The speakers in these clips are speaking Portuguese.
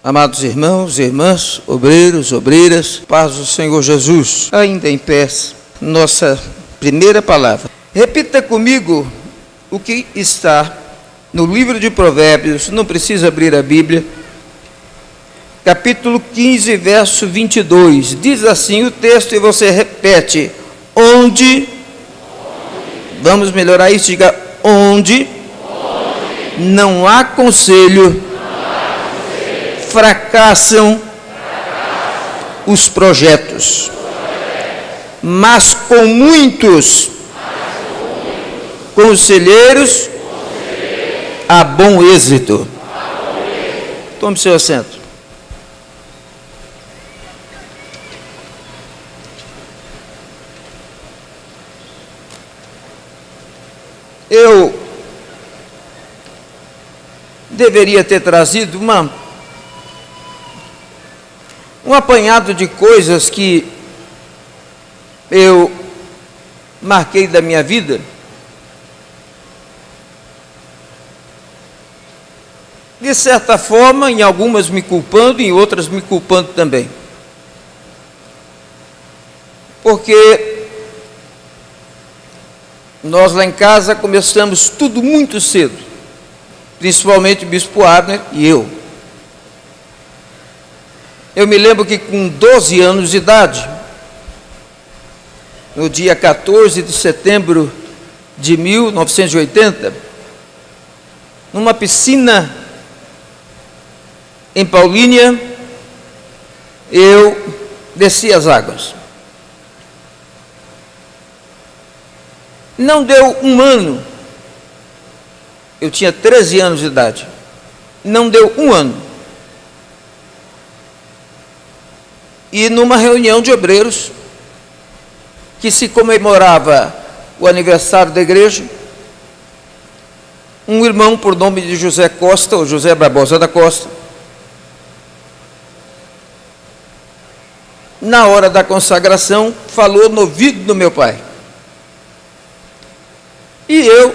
Amados irmãos e irmãs, obreiros, obreiras, paz do Senhor Jesus, ainda em pé, nossa primeira palavra. Repita comigo o que está no livro de Provérbios, não precisa abrir a Bíblia, capítulo 15, verso 22, diz assim o texto e você repete, onde, vamos melhorar isso, diga, onde não há conselho, fracassam os projetos, mas com muitos conselheiros há bom êxito. Tome seu assento. Eu deveria ter trazido um apanhado de coisas que eu marquei da minha vida, de certa forma, em algumas me culpando, em outras me culpando também, porque nós lá em casa começamos tudo muito cedo, principalmente o bispo Abner e eu. Eu me lembro que com 12 anos de idade, no dia 14 de setembro de 1980, numa piscina em Paulínia, eu desci as águas. Não deu um ano, eu tinha 13 anos de idade, não deu um ano, e numa reunião de obreiros, que se comemorava o aniversário da igreja, um irmão por nome de José Costa, ou José Barbosa da Costa, na hora da consagração, falou no ouvido do meu pai. E eu,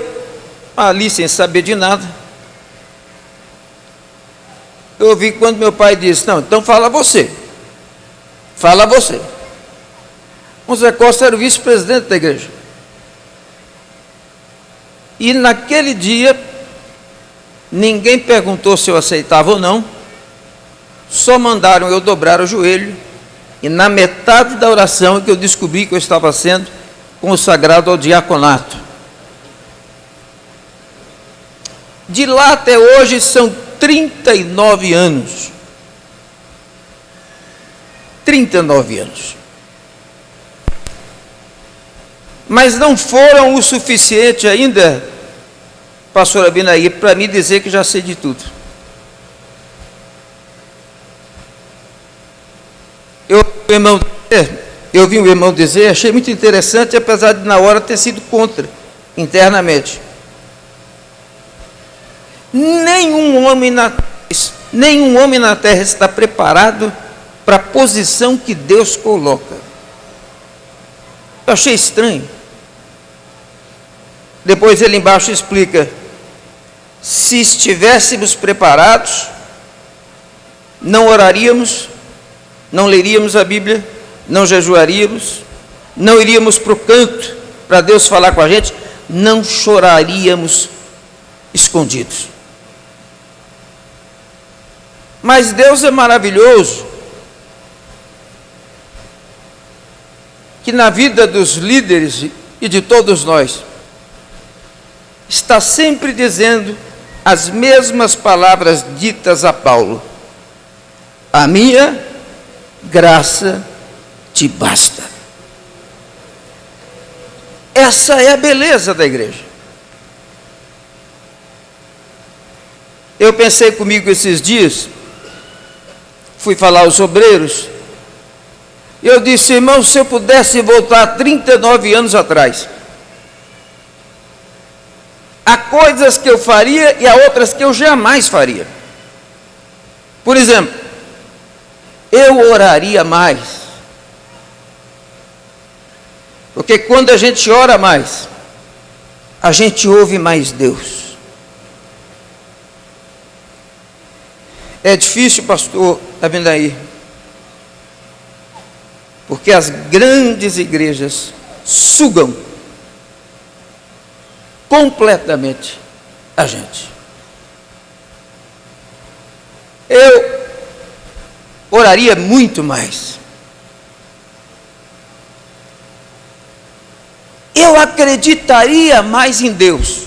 ali sem saber de nada, eu ouvi quando meu pai disse, não, então fala você. Fala você. José Costa era o vice-presidente da igreja. E naquele dia, ninguém perguntou se eu aceitava ou não, só mandaram eu dobrar o joelho, e na metade da oração que eu descobri que eu estava sendo consagrado ao diaconato. De lá até hoje são 39 anos. 39 anos. Mas não foram o suficiente ainda, pastor Abinaí, para me dizer que já sei de tudo. Eu vi um irmão dizer, achei muito interessante, apesar de na hora ter sido contra, internamente. Nenhum homem na terra está preparado para a posição que Deus coloca. Eu achei estranho. Depois ele embaixo explica, se estivéssemos preparados, não oraríamos, não leríamos a Bíblia, não jejuaríamos, não iríamos para o canto para Deus falar com a gente, não choraríamos escondidos. Mas Deus é maravilhoso, que na vida dos líderes e de todos nós, está sempre dizendo as mesmas palavras ditas a Paulo, a minha graça te basta. Essa é a beleza da igreja. Eu pensei comigo esses dias, fui falar aos obreiros, eu disse, irmão, se eu pudesse voltar 39 anos atrás, há coisas que eu faria e há outras que eu jamais faria. Por exemplo, eu oraria mais, porque quando a gente ora mais, a gente ouve mais Deus. É difícil, pastor Abindaí, porque as grandes igrejas sugam completamente a gente. Eu oraria muito mais. Eu acreditaria mais em Deus.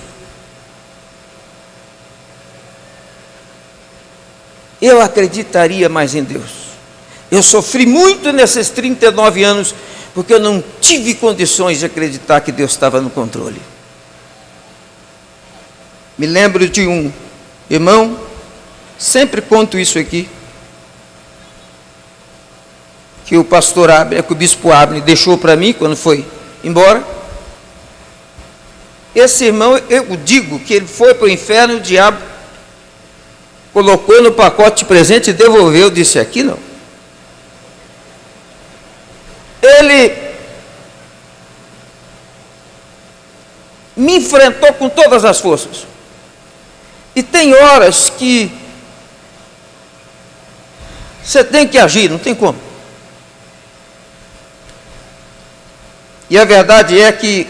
Eu acreditaria mais em Deus. Eu sofri muito nesses 39 anos, porque eu não tive condições de acreditar que Deus estava no controle. Me lembro de um irmão, sempre conto isso aqui, que o pastor Abner, que o bispo Abner deixou para mim quando foi embora. Esse irmão, eu digo que ele foi para o inferno, o diabo colocou no pacote de presente e devolveu, disse: aqui não. Ele me enfrentou com todas as forças. E tem horas que você tem que agir, não tem como. E a verdade é que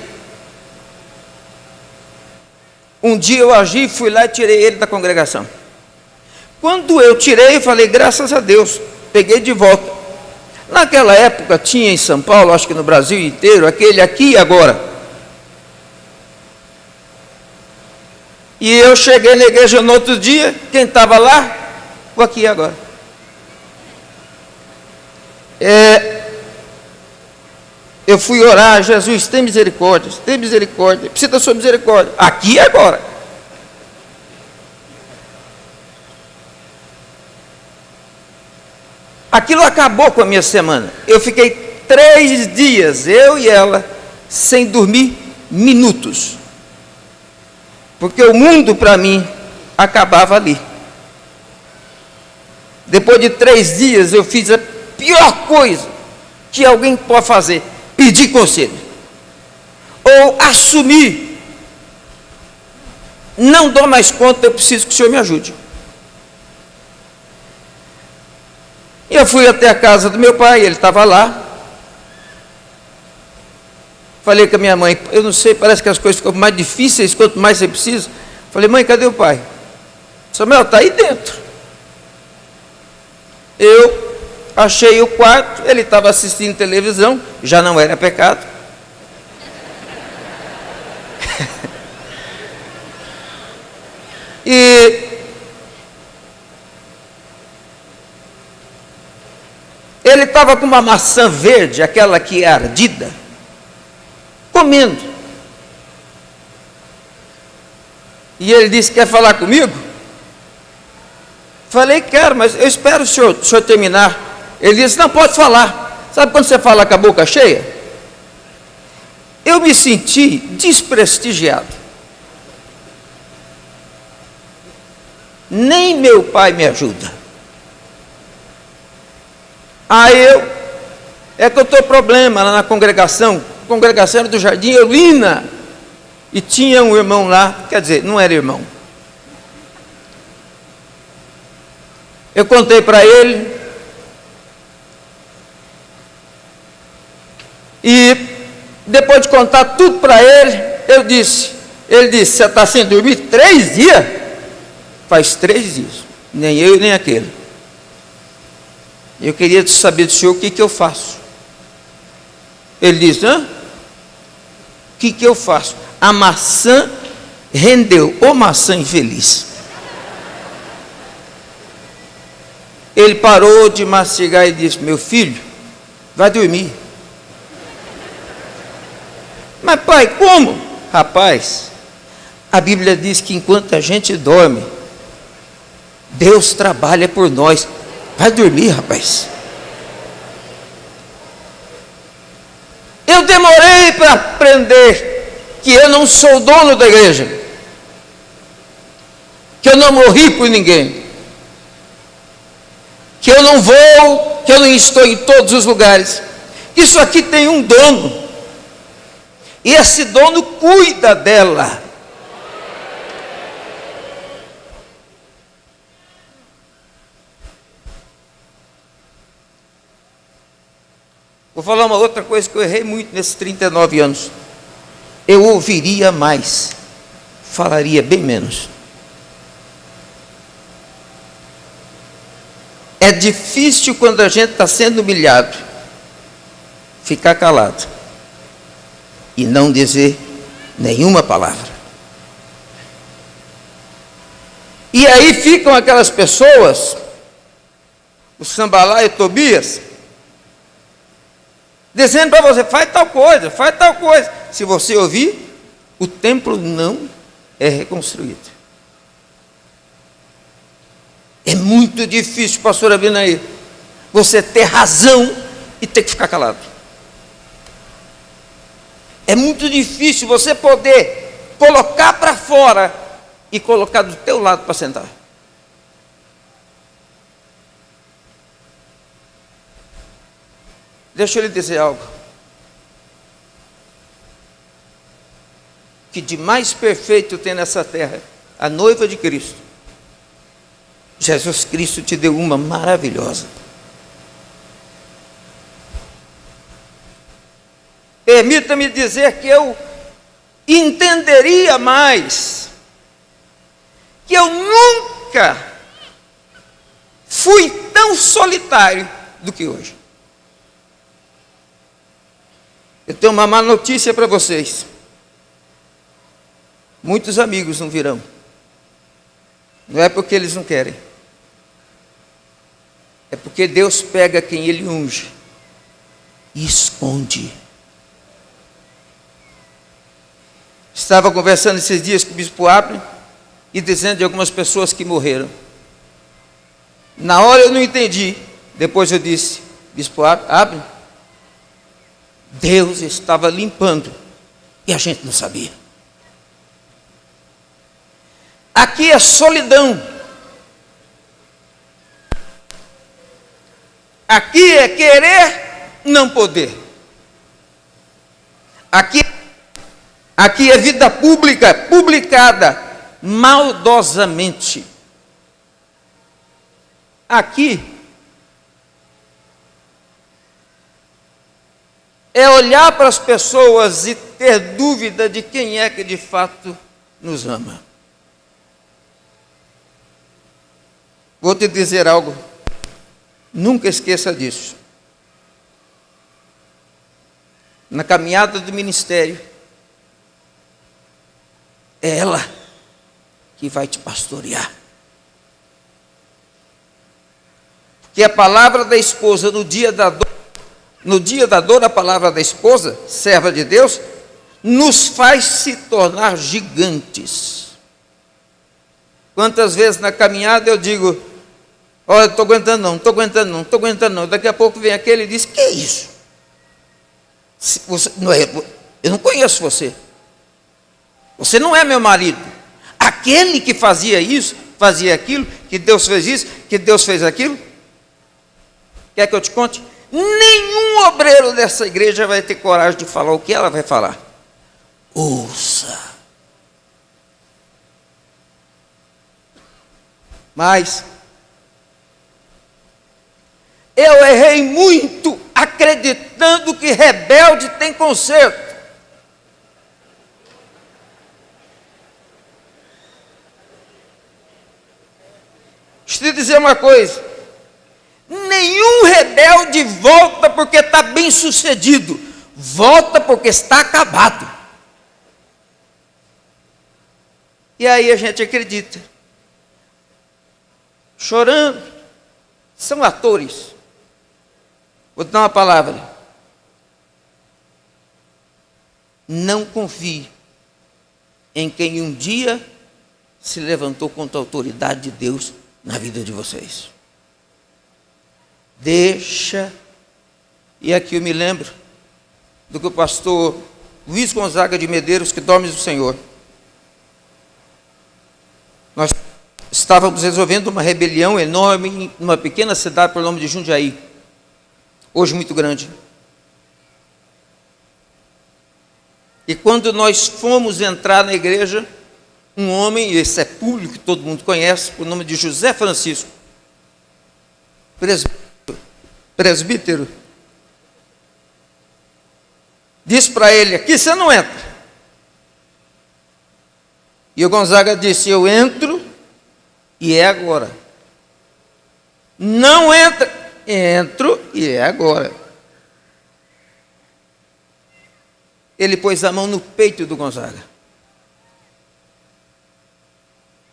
um dia eu agi, fui lá e tirei ele da congregação. Quando eu tirei, eu falei: graças a Deus, peguei de volta. Naquela época tinha em São Paulo, acho que no Brasil inteiro, aquele Aqui e Agora. E eu cheguei na igreja no outro dia, quem estava lá? O Aqui e Agora. Eu fui orar: Jesus, tem misericórdia, precisa da sua misericórdia, aqui e agora. Aquilo acabou com a minha semana. Eu fiquei 3 dias, eu e ela, sem dormir minutos, porque o mundo para mim acabava ali. Depois de 3 dias eu fiz a pior coisa que alguém pode fazer: pedir conselho, ou assumir: não dou mais conta, eu preciso que o senhor me ajude. E eu fui até a casa do meu pai, ele estava lá. Falei com a minha mãe: eu não sei, parece que as coisas ficam mais difíceis quanto mais você precisa. Falei: mãe, cadê o pai? Samuel, está aí dentro. Eu achei o quarto, ele estava assistindo televisão, já não era pecado. E ele estava com uma maçã verde, aquela que é ardida, comendo. E ele disse: quer falar comigo? Falei: quero, mas eu espero o senhor terminar. Ele disse: não, pode falar. Sabe quando você fala com a boca cheia? Eu me senti desprestigiado. Nem meu pai me ajuda. Aí é que eu estou problema lá na congregação. A congregação era do Jardim Eulina. E tinha um irmão lá, quer dizer, não era irmão. Eu contei para ele. E depois de contar tudo para ele, ele disse: você está sem dormir 3 dias? Faz 3 dias, nem eu nem aquele. Eu queria saber do senhor o que eu faço. Ele disse: o que eu faço? A maçã rendeu, ô maçã infeliz. Ele parou de mastigar e disse: meu filho, vai dormir. Mas pai, como? Rapaz, a Bíblia diz que enquanto a gente dorme, Deus trabalha por nós. Vai dormir, rapaz. Eu demorei para aprender que eu não sou dono da igreja, que eu não morri por ninguém, que eu não vou, que eu não estou em todos os lugares. Isso aqui tem um dono, e esse dono cuida dela. Vou falar uma outra coisa que eu errei muito nesses 39 anos. Eu ouviria mais, falaria bem menos. É difícil quando a gente está sendo humilhado, ficar calado e não dizer nenhuma palavra. E aí ficam aquelas pessoas, o Sambalá e o Tobias, dizendo para você, faz tal coisa, faz tal coisa. Se você ouvir, o templo não é reconstruído. É muito difícil, pastor Abinaí, você ter razão e ter que ficar calado. É muito difícil você poder colocar para fora e colocar do teu lado para sentar. Deixa eu lhe dizer algo. Que de mais perfeito tem nessa terra, a noiva de Cristo. Jesus Cristo te deu uma maravilhosa. Permita-me dizer que eu entenderia mais, que eu nunca fui tão solitário do que hoje. Eu tenho uma má notícia para vocês. Muitos amigos não virão. Não é porque eles não querem. É porque Deus pega quem Ele unge e esconde. Estava conversando esses dias com o bispo Abner e dizendo de algumas pessoas que morreram. Na hora eu não entendi. Depois eu disse, bispo Abner, Deus estava limpando e a gente não sabia. Aqui é solidão. Aqui é querer não poder. Aqui é vida pública, publicada maldosamente. Aqui é olhar para as pessoas e ter dúvida de quem é que de fato nos ama. Vou te dizer algo, nunca esqueça disso. Na caminhada do ministério, é ela que vai te pastorear. Porque a palavra da esposa no dia da dor, a palavra da esposa, serva de Deus, nos faz se tornar gigantes. Quantas vezes na caminhada eu digo, olha, não estou aguentando não, estou aguentando não. Daqui a pouco vem aquele e diz, que é isso? Eu não conheço você. Você não é meu marido. Aquele que fazia isso, fazia aquilo, que Deus fez isso, que Deus fez aquilo. Quer que eu te conte? Nenhum obreiro dessa igreja vai ter coragem de falar o que ela vai falar. Ouça. Mas eu errei muito acreditando que rebelde tem conserto. Deixa eu te dizer uma coisa. Nenhum rebelde volta porque está bem sucedido. Volta porque está acabado. E aí a gente acredita. Chorando. São atores. Vou te dar uma palavra. Não confie em quem um dia se levantou contra a autoridade de Deus na vida de vocês. Deixa. E aqui eu me lembro do que o pastor Luiz Gonzaga de Medeiros, que dorme do Senhor. Nós estávamos resolvendo uma rebelião enorme numa pequena cidade pelo nome de Jundiaí, hoje muito grande. E quando nós fomos entrar na igreja, um homem, esse é público, que todo mundo conhece, por nome de José Francisco, presbítero, disse para ele: aqui você não entra. E o Gonzaga disse: eu entro e é agora. Não entra, entro e é agora. Ele pôs a mão no peito do Gonzaga.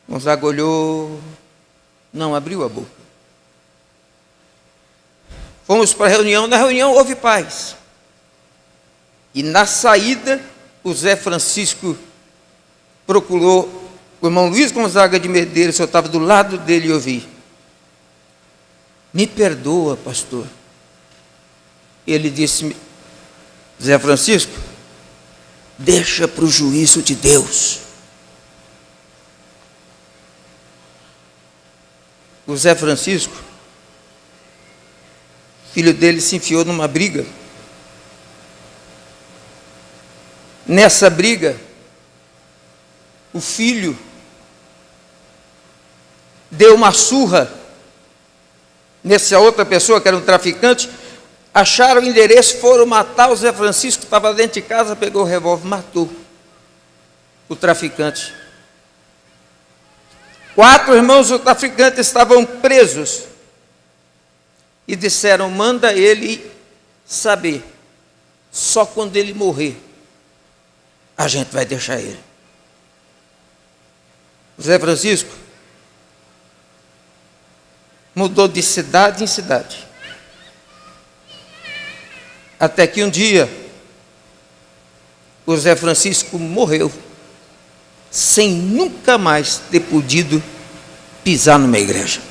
Gonzaga olhou, não abriu a boca. Fomos para a reunião, na reunião houve paz. E na saída, o Zé Francisco procurou o irmão Luiz Gonzaga de Medeiros, eu estava do lado dele e ouvi: me perdoa, pastor. Ele disse: Zé Francisco, deixa para o juízo de Deus. O Zé Francisco, filho dele, se enfiou numa briga. Nessa briga, o filho deu uma surra nessa outra pessoa, que era um traficante. Acharam o endereço, foram matar o Zé Francisco, que estava dentro de casa, pegou o revólver, matou o traficante. 4 irmãos do traficante estavam presos e disseram: manda ele saber, só quando ele morrer a gente vai deixar ele. O Zé Francisco mudou de cidade em cidade, até que um dia o Zé Francisco morreu sem nunca mais ter podido pisar numa igreja.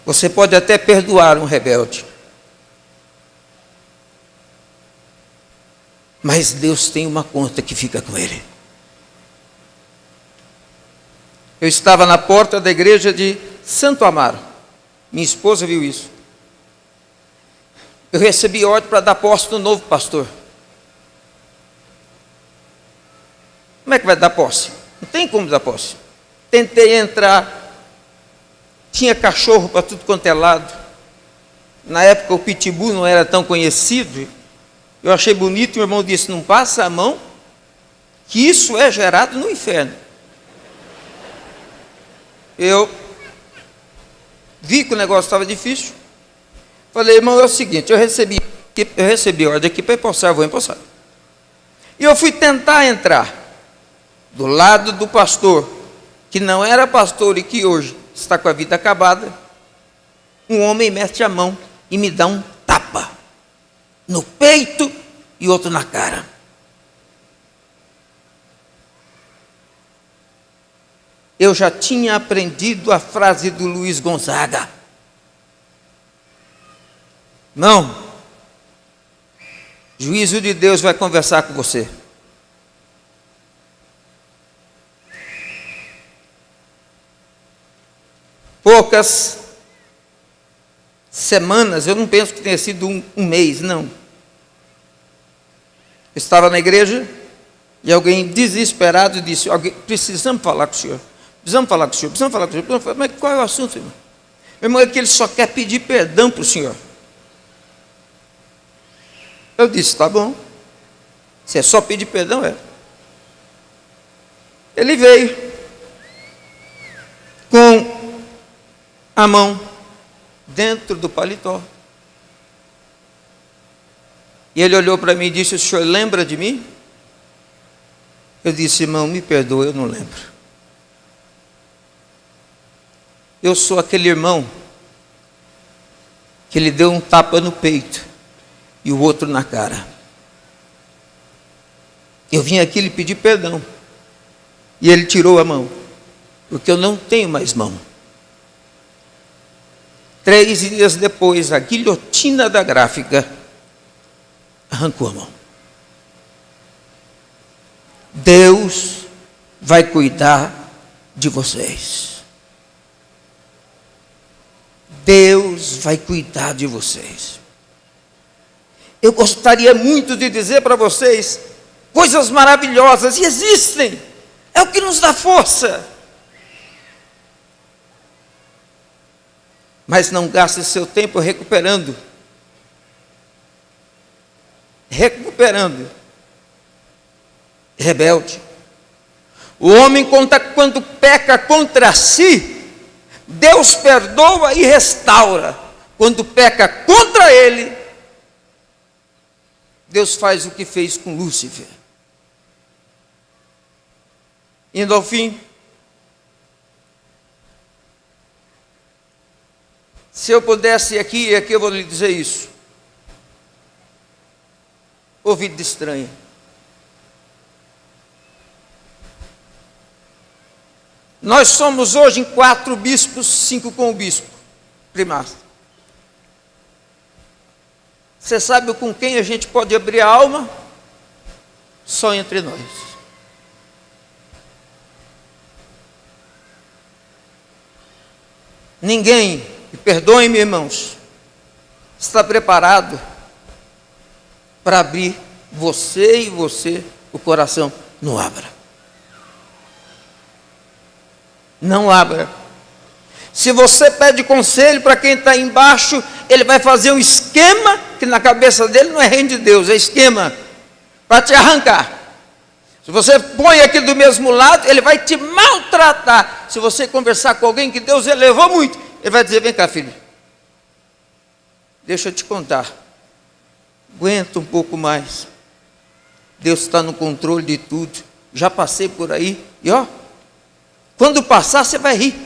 Você pode até perdoar um rebelde, mas Deus tem uma conta que fica com ele. Eu estava na porta da igreja de Santo Amaro, minha esposa viu isso. Eu recebi ordem para dar posse no novo pastor. Como é que vai dar posse? Não tem como dar posse. Tentei entrar, tinha cachorro para tudo quanto é lado. Na época o pitbull não era tão conhecido. Eu achei bonito, meu irmão disse: não passa a mão, que isso é gerado no inferno. Eu vi que o negócio estava difícil. Falei: irmão, é o seguinte, eu recebi ordem aqui para empossar, eu vou empossar. E eu fui tentar entrar do lado do pastor, que não era pastor e que hoje está com a vida acabada. Um homem mete a mão e me dá um tapa no peito e outro na cara. Eu já tinha aprendido a frase do Luiz Gonzaga: não, juízo de Deus vai conversar com você. Poucas semanas, eu não penso que tenha sido um mês, não. Eu estava na igreja e alguém desesperado disse: precisamos falar com o senhor, precisamos falar com o senhor, precisamos falar com o senhor. Mas qual é o assunto, irmão? Meu irmão, é que ele só quer pedir perdão para o senhor. Eu disse: tá bom, se é só pedir perdão, é. Ele veio com a mão dentro do paletó. E ele olhou para mim e disse: o senhor lembra de mim? Eu disse: irmão, me perdoa, eu não lembro. Eu sou aquele irmão que lhe deu um tapa no peito e o outro na cara. Eu vim aqui lhe pedir perdão. E ele tirou a mão, porque eu não tenho mais mão. 3 dias depois, a guilhotina da gráfica arrancou a mão. Deus vai cuidar de vocês. Deus vai cuidar de vocês. Eu gostaria muito de dizer para vocês coisas maravilhosas, e existem, é o que nos dá força. Mas não gaste seu tempo recuperando recuperando. Rebelde. O homem, quando peca contra si, Deus perdoa e restaura. Quando peca contra ele, Deus faz o que fez com Lúcifer. Indo ao fim, se eu pudesse aqui eu vou lhe dizer isso. Ouvido estranho. Nós somos hoje em 4 bispos, 5 com o bispo primário. Você sabe com quem a gente pode abrir a alma? Só entre nós. Ninguém, e perdoem-me, irmãos, está preparado para abrir você o coração. Não abra. Não abra. Se você pede conselho para quem está embaixo, ele vai fazer um esquema que na cabeça dele não é reino de Deus, é esquema para te arrancar. Se você põe aqui do mesmo lado, ele vai te maltratar. Se você conversar com alguém que Deus elevou muito, ele vai dizer: vem cá, filho, deixa eu te contar, aguenta um pouco mais, Deus está no controle de tudo, já passei por aí, e ó, quando passar você vai rir.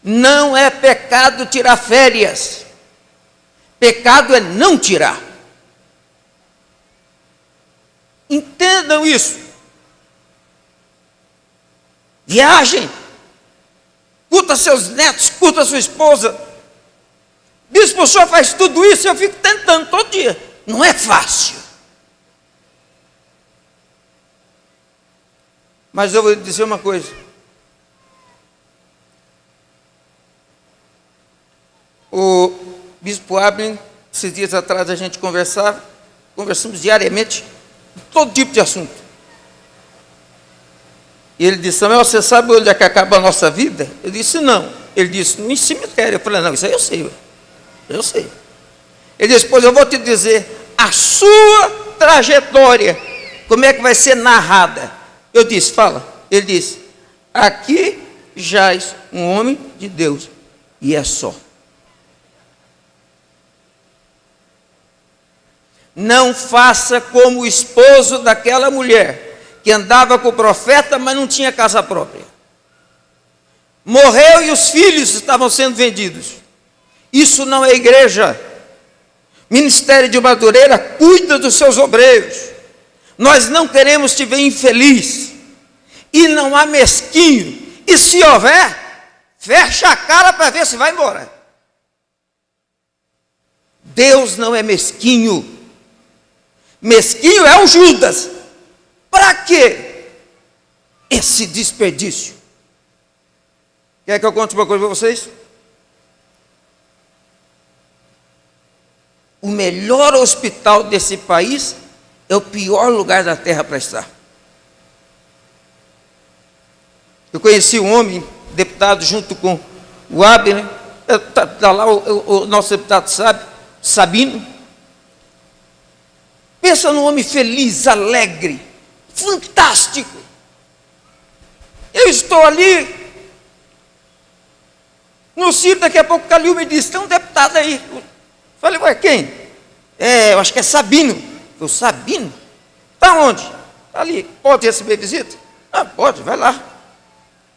Não é pecado tirar férias, pecado é não tirar. Entendam isso. Viagem, curta seus netos, curta sua esposa. Bispo, o senhor faz tudo isso, eu fico tentando todo dia. Não é fácil. Mas eu vou lhe dizer uma coisa. O bispo Abner, esses dias atrás a gente conversamos diariamente, todo tipo de assunto. E ele disse: Samuel, você sabe onde é que acaba a nossa vida? Eu disse: não. Ele disse: no cemitério. Eu falei: não, isso aí eu sei. Ele disse: pois eu vou te dizer a sua trajetória, como é que vai ser narrada. Eu disse: fala. Ele disse: aqui jaz um homem de Deus, e é só. Não faça como o esposo daquela mulher, que andava com o profeta, mas não tinha casa própria. Morreu e os filhos estavam sendo vendidos. Isso não é igreja. Ministério de Madureira cuida dos seus obreiros. Nós não queremos te ver infeliz. E não há mesquinho. E se houver, fecha a cara para ver se vai embora. Deus não é mesquinho. Mesquinho é o Judas. Para quê esse desperdício? Quer que eu conte uma coisa para vocês? O melhor hospital desse país é o pior lugar da terra para estar. Eu conheci um homem, deputado, junto com o Abner, está lá o nosso deputado Sabino. Pensa num homem feliz, alegre, fantástico. Eu estou ali no circo, daqui a pouco o Calil me disse: tem um deputado aí. Falei: ué, quem? Eu acho que é Sabino. Eu: Sabino? Está onde? Está ali. Pode receber visita? Ah, pode, vai lá.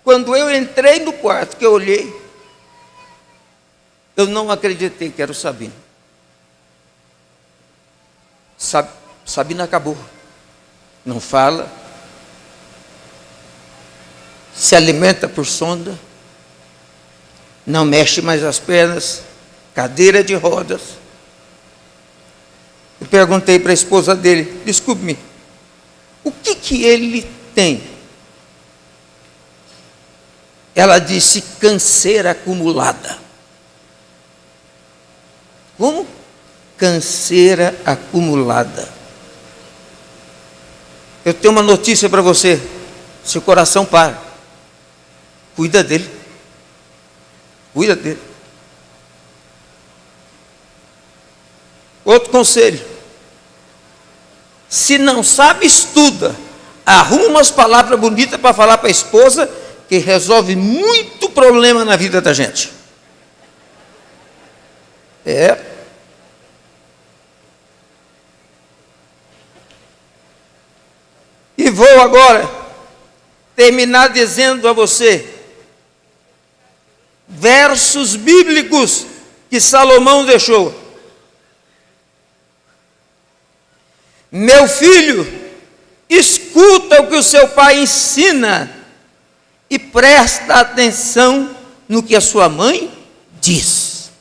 Quando eu entrei no quarto, que eu olhei, eu não acreditei que era o Sabino. Sabino acabou. Não fala, se alimenta por sonda, não mexe mais as pernas, cadeira de rodas. Eu perguntei para a esposa dele: desculpe-me, o que ele tem? Ela disse: canseira acumulada. Como? Canseira acumulada. Eu tenho uma notícia para você: seu coração para. Cuida dele. Cuida dele. Outro conselho: se não sabe, estuda. Arruma as palavras bonitas para falar para a esposa, que resolve muito problema na vida da gente. E vou agora terminar dizendo a você versos bíblicos que Salomão deixou. Meu filho, escuta o que o seu pai ensina e presta atenção no que a sua mãe diz.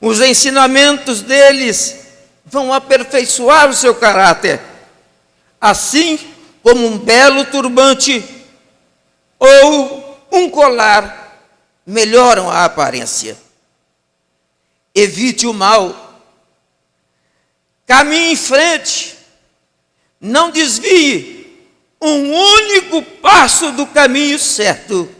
Os ensinamentos deles vão aperfeiçoar o seu caráter, assim como um belo turbante ou um colar melhoram a aparência. Evite o mal, caminhe em frente, não desvie um único passo do caminho certo.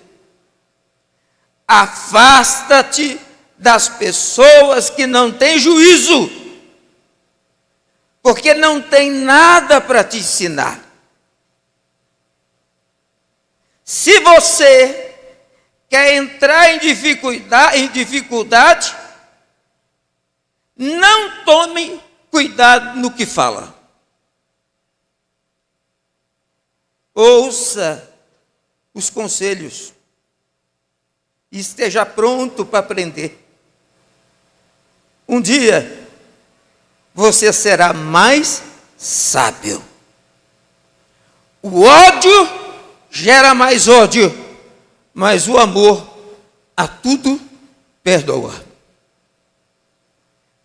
Afasta-te das pessoas que não têm juízo, porque não tem nada para te ensinar. Se você quer entrar em dificuldade, não tome cuidado no que fala. Ouça os conselhos e esteja pronto para aprender. Um dia você será mais sábio. O ódio gera mais ódio, mas o amor a tudo perdoa.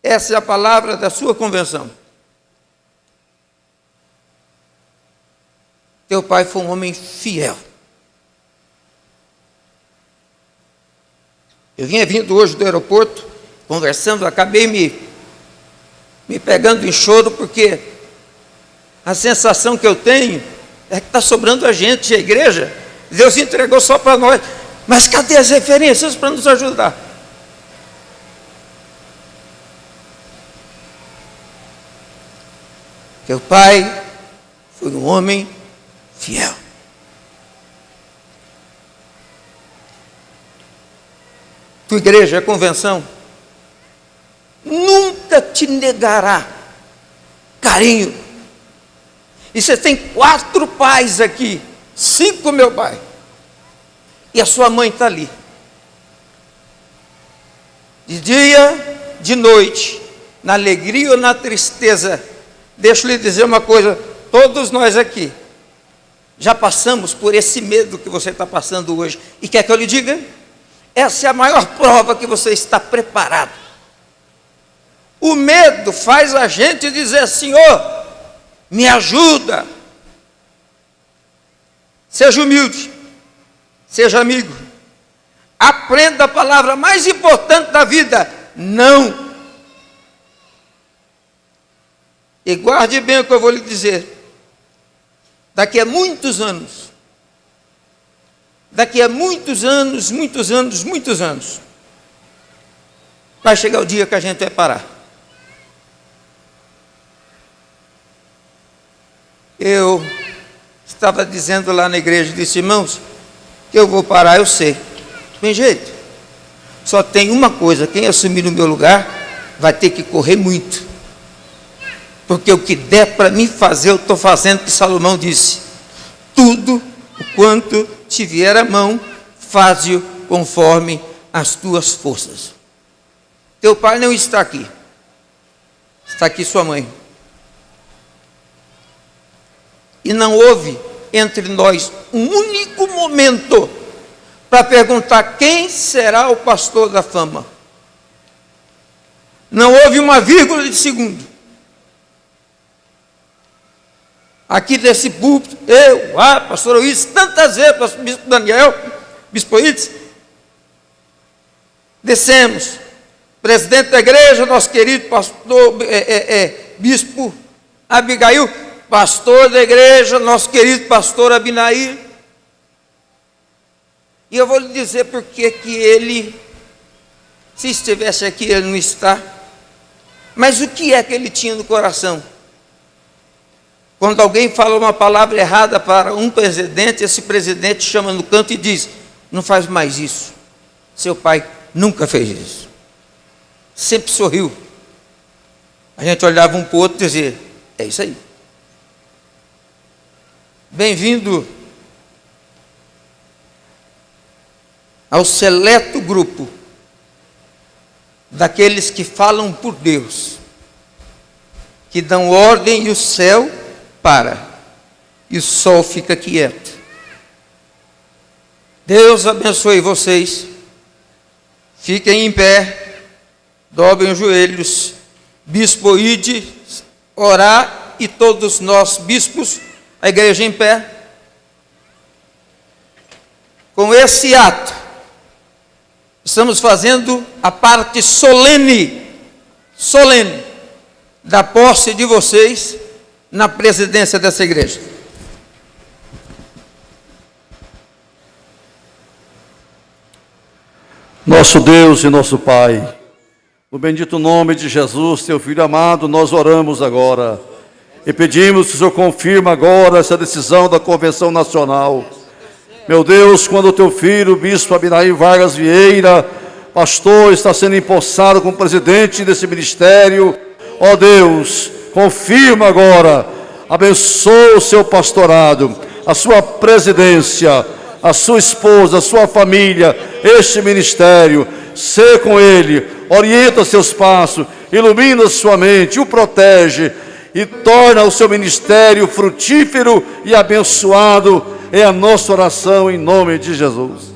Essa é a palavra da sua convenção. Teu pai foi um homem fiel. Eu vinha vindo hoje do aeroporto, conversando, acabei me pegando em choro, porque a sensação que eu tenho é que está sobrando a gente, a igreja. Deus entregou só para nós, mas cadê as referências para nos ajudar? Teu pai foi um homem fiel. Tua igreja, a convenção, nunca te negará carinho. E você tem 4 pais aqui, 5 meu pai, e a sua mãe está ali. De dia, de noite, na alegria ou na tristeza. Deixa eu lhe dizer uma coisa, todos nós aqui já passamos por esse medo que você está passando hoje. E quer que eu lhe diga? Essa é a maior prova que você está preparado. O medo faz a gente dizer: Senhor, me ajuda. Seja humilde, seja amigo. Aprenda a palavra mais importante da vida: não. E guarde bem o que eu vou lhe dizer. Daqui a muitos anos, vai chegar o dia que a gente vai parar. Eu estava dizendo lá na igreja, disse: irmãos, que eu vou parar, eu sei. Tem jeito. Só tem uma coisa: quem assumir no meu lugar vai ter que correr muito. Porque o que der para mim fazer, eu estou fazendo, que Salomão disse: tudo o quanto te vier a mão, faze-o conforme as tuas forças. Teu pai não está aqui. Está aqui sua mãe. E não houve entre nós um único momento para perguntar quem será o pastor da fama. Não houve uma vírgula de segundo. Aqui desse púlpito, pastor Luiz, tantas vezes, pastor bispo Daniel, bispo Ides, descemos, presidente da igreja, nosso querido pastor, bispo Abigail, pastor da igreja, nosso querido pastor Abinair. E eu vou lhe dizer porque que ele, se estivesse aqui, ele não está, Mas o que é que ele tinha no coração? Quando alguém fala uma palavra errada para um presidente, esse presidente chama no canto e diz: não faz mais isso. Seu pai nunca fez isso. Sempre sorriu. A gente olhava um para o outro e dizia: é isso aí. Bem-vindo ao seleto grupo daqueles que falam por Deus, que dão ordem e o céu para, e o sol fica quieto. Deus abençoe vocês. Fiquem em pé, dobrem os joelhos. Bispo, ide orar, e todos nós, bispos, a igreja em pé. Com esse ato, estamos fazendo a parte solene da posse de vocês na presidência dessa igreja. Nosso Deus e nosso Pai, no bendito nome de Jesus, teu Filho amado, nós oramos agora e pedimos que o Senhor confirme agora essa decisão da Convenção Nacional. Meu Deus, quando o teu filho, o bispo Abinair Vargas Vieira, pastor, está sendo empossado como presidente desse ministério, ó Deus, confirma agora, abençoa o seu pastorado, a sua presidência, a sua esposa, a sua família, este ministério, sê com ele, orienta seus passos, ilumina sua mente, o protege e torna o seu ministério frutífero e abençoado. É a nossa oração em nome de Jesus.